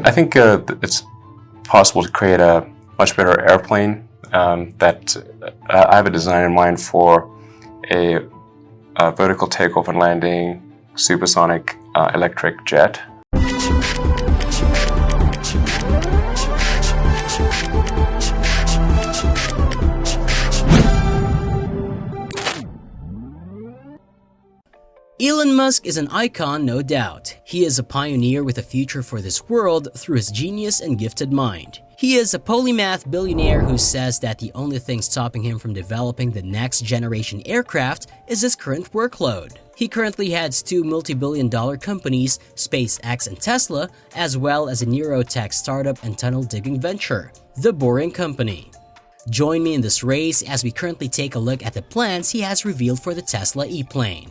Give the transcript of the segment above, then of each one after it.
I think it's possible to create a much better airplane. I have a design in mind for a vertical takeoff and landing supersonic electric jet. Elon Musk is an icon, no doubt. He is a pioneer with a future for this world through his genius and gifted mind. He is a polymath billionaire who says that the only thing stopping him from developing the next generation aircraft is his current workload. He currently heads two multi-billion-dollar companies, SpaceX and Tesla, as well as a neurotech startup and tunnel-digging venture, The Boring Company. Join me in this race as we currently take a look at the plans he has revealed for the Tesla ePlane.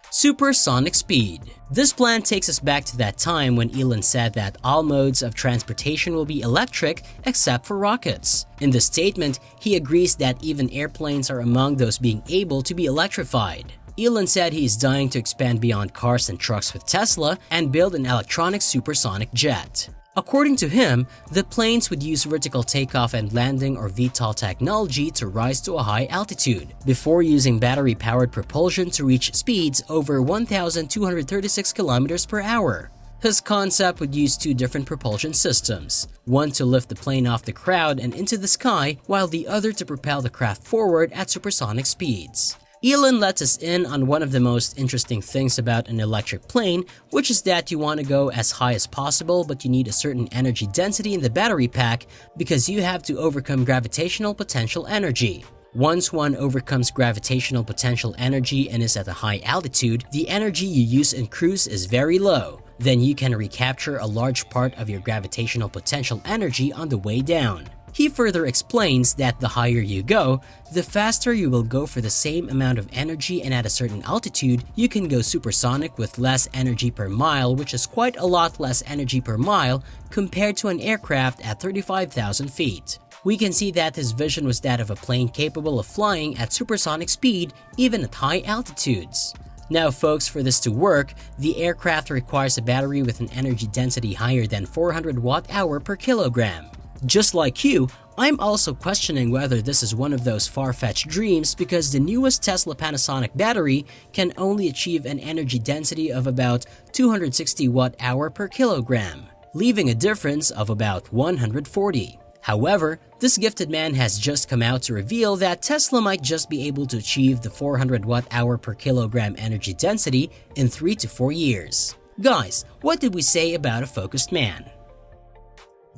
Supersonic speed. This plan takes us back to that time when Elon said that all modes of transportation will be electric except for rockets. In the statement, he agrees that even airplanes are among those being able to be electrified. Elon said he is dying to expand beyond cars and trucks with Tesla and build an electronic supersonic jet. According to him, the planes would use vertical takeoff and landing or VTOL technology to rise to a high altitude, before using battery-powered propulsion to reach speeds over 1,236 km per hour. His concept would use two different propulsion systems, one to lift the plane off the ground and into the sky, while the other to propel the craft forward at supersonic speeds. Elon lets us in on one of the most interesting things about an electric plane, which is that you want to go as high as possible, but you need a certain energy density in the battery pack because you have to overcome gravitational potential energy. Once one overcomes gravitational potential energy and is at a high altitude, the energy you use in cruise is very low. Then you can recapture a large part of your gravitational potential energy on the way down. He further explains that the higher you go, the faster you will go for the same amount of energy, and at a certain altitude, you can go supersonic with less energy per mile, which is quite a lot less energy per mile compared to an aircraft at 35,000 feet. We can see that his vision was that of a plane capable of flying at supersonic speed even at high altitudes. Now folks, for this to work, the aircraft requires a battery with an energy density higher than 400 watt-hour per kilogram. Just like you, I'm also questioning whether this is one of those far-fetched dreams because the newest Tesla Panasonic battery can only achieve an energy density of about 260 watt-hour per kilogram, leaving a difference of about 140. However, this gifted man has just come out to reveal that Tesla might just be able to achieve the 400 watt-hour per kilogram energy density in 3 to 4 years. Guys, what did we say about a focused man?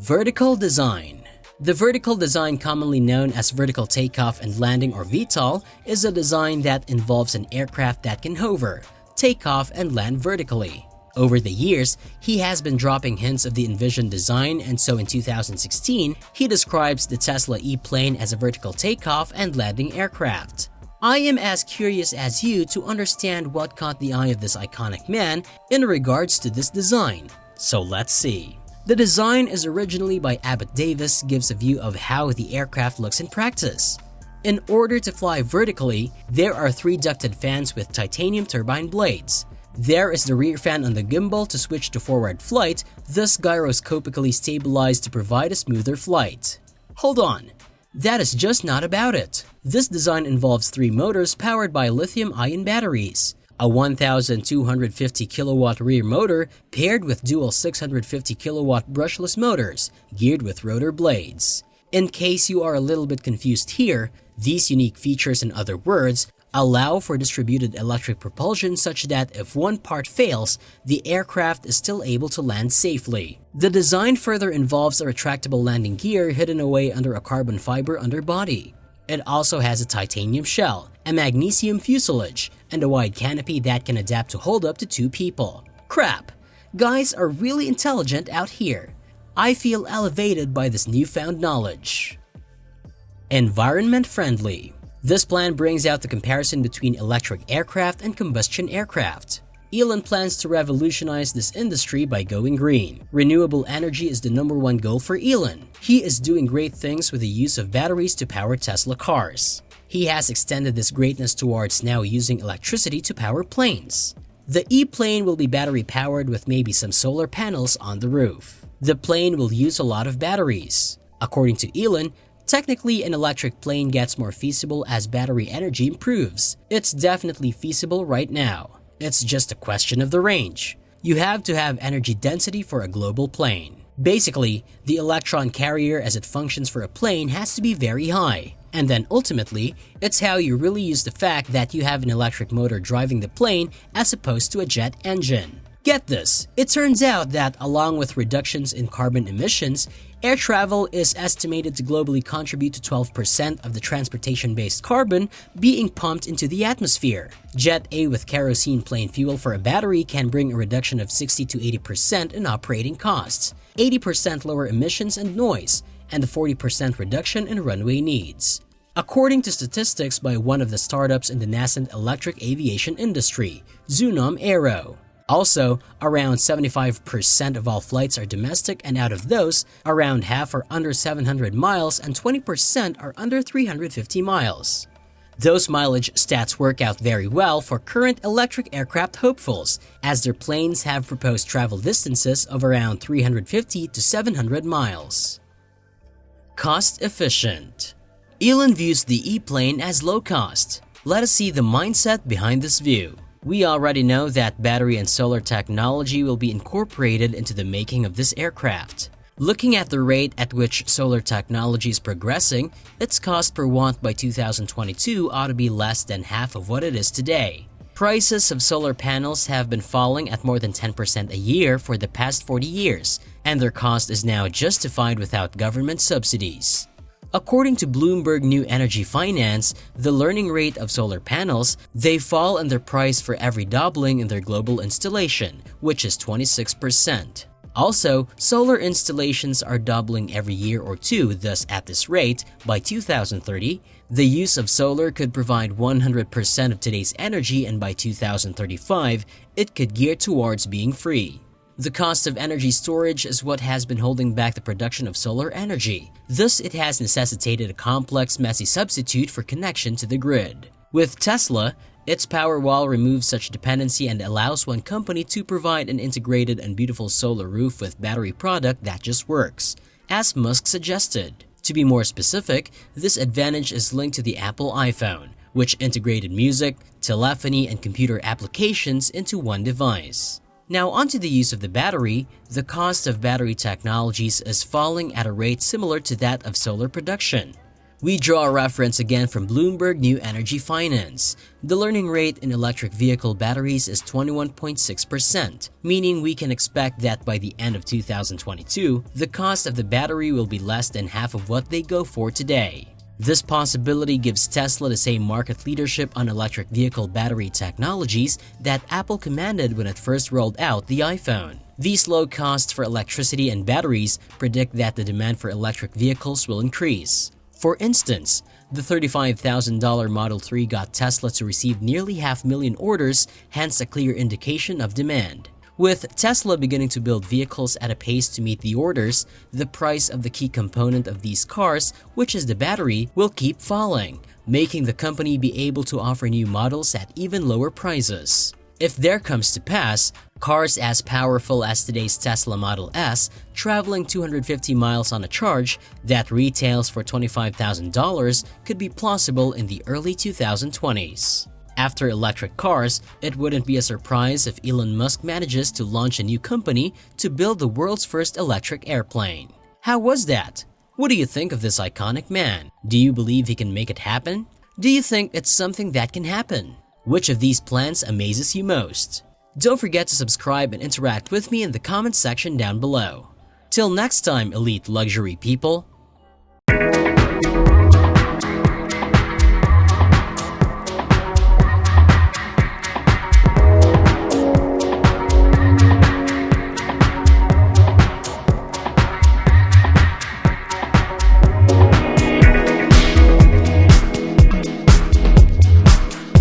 Vertical design. The vertical design, commonly known as vertical takeoff and landing or VTOL, is a design that involves an aircraft that can hover, take off, and land vertically. Over the years, he has been dropping hints of the envisioned design, and so in 2016, he describes the Tesla ePlane as a vertical takeoff and landing aircraft. I am as curious as you to understand what caught the eye of this iconic man in regards to this design. So let's see. The design is originally by Abbott Davis, gives a view of how the aircraft looks in practice. In order to fly vertically, there are 3 ducted fans with titanium turbine blades. There is the rear fan on the gimbal to switch to forward flight, thus gyroscopically stabilized to provide a smoother flight. Hold on, that is just not about it. This design involves 3 motors powered by lithium-ion batteries. A 1,250 kilowatt rear motor paired with dual 650 kilowatt brushless motors geared with rotor blades. In case you are a little bit confused here, these unique features, in other words, allow for distributed electric propulsion such that if one part fails, the aircraft is still able to land safely. The design further involves a retractable landing gear hidden away under a carbon fiber underbody. It also has a titanium shell, a magnesium fuselage, and a wide canopy that can adapt to hold up to 2 people. Crap! Guys are really intelligent out here. I feel elevated by this newfound knowledge. Environment friendly. This plan brings out the comparison between electric aircraft and combustion aircraft. Elon plans to revolutionize this industry by going green. Renewable energy is the #1 goal for Elon. He is doing great things with the use of batteries to power Tesla cars. He has extended this greatness towards now using electricity to power planes. The ePlane will be battery powered with maybe some solar panels on the roof. The plane will use a lot of batteries. According to Elon, technically an electric plane gets more feasible as battery energy improves. It's definitely feasible right now. It's just a question of the range. You have to have energy density for a global plane. Basically, the electron carrier as it functions for a plane has to be very high. And then ultimately, it's how you really use the fact that you have an electric motor driving the plane as opposed to a jet engine. Get this, it turns out that along with reductions in carbon emissions, air travel is estimated to globally contribute to 12% of the transportation-based carbon being pumped into the atmosphere. Jet A with kerosene plane fuel for a battery can bring a reduction of 60 to 80% in operating costs, 80% lower emissions and noise, and a 40% reduction in runway needs. According to statistics by one of the startups in the nascent electric aviation industry, Zunom Aero. Also, around 75% of all flights are domestic, and out of those, around half are under 700 miles and 20% are under 350 miles. Those mileage stats work out very well for current electric aircraft hopefuls, as their planes have proposed travel distances of around 350 to 700 miles. Cost efficient. Elon views the ePlane as low cost. Let us see the mindset behind this view. We already know that battery and solar technology will be incorporated into the making of this aircraft. Looking at the rate at which solar technology is progressing, its cost per watt by 2022 ought to be less than half of what it is today. Prices of solar panels have been falling at more than 10% a year for the past 40 years, and their cost is now justified without government subsidies. According to Bloomberg New Energy Finance, the learning rate of solar panels, they fall in their price for every doubling in their global installation, which is 26%. Also, solar installations are doubling every year or two, thus at this rate, by 2030, the use of solar could provide 100% of today's energy, and by 2035, it could gear towards being free. The cost of energy storage is what has been holding back the production of solar energy. Thus, it has necessitated a complex, messy substitute for connection to the grid. With Tesla, its Powerwall removes such dependency and allows one company to provide an integrated and beautiful solar roof with battery product that just works, as Musk suggested. To be more specific, this advantage is linked to the Apple iPhone, which integrated music, telephony, and computer applications into one device. Now onto the use of the battery, the cost of battery technologies is falling at a rate similar to that of solar production. We draw a reference again from Bloomberg New Energy Finance. The learning rate in electric vehicle batteries is 21.6%, meaning we can expect that by the end of 2022, the cost of the battery will be less than half of what they go for today. This possibility gives Tesla the same market leadership on electric vehicle battery technologies that Apple commanded when it first rolled out the iPhone. These low costs for electricity and batteries predict that the demand for electric vehicles will increase. For instance, the $35,000 Model 3 got Tesla to receive nearly 500,000 orders, hence a clear indication of demand. With Tesla beginning to build vehicles at a pace to meet the orders, the price of the key component of these cars, which is the battery, will keep falling, making the company be able to offer new models at even lower prices. If there comes to pass, cars as powerful as today's Tesla Model S, traveling 250 miles on a charge that retails for $25,000 could be plausible in the early 2020s. After electric cars, it wouldn't be a surprise if Elon Musk manages to launch a new company to build the world's first electric airplane. How was that? What do you think of this iconic man? Do you believe he can make it happen? Do you think it's something that can happen? Which of these plans amazes you most? Don't forget to subscribe and interact with me in the comment section down below. Till next time, elite luxury people.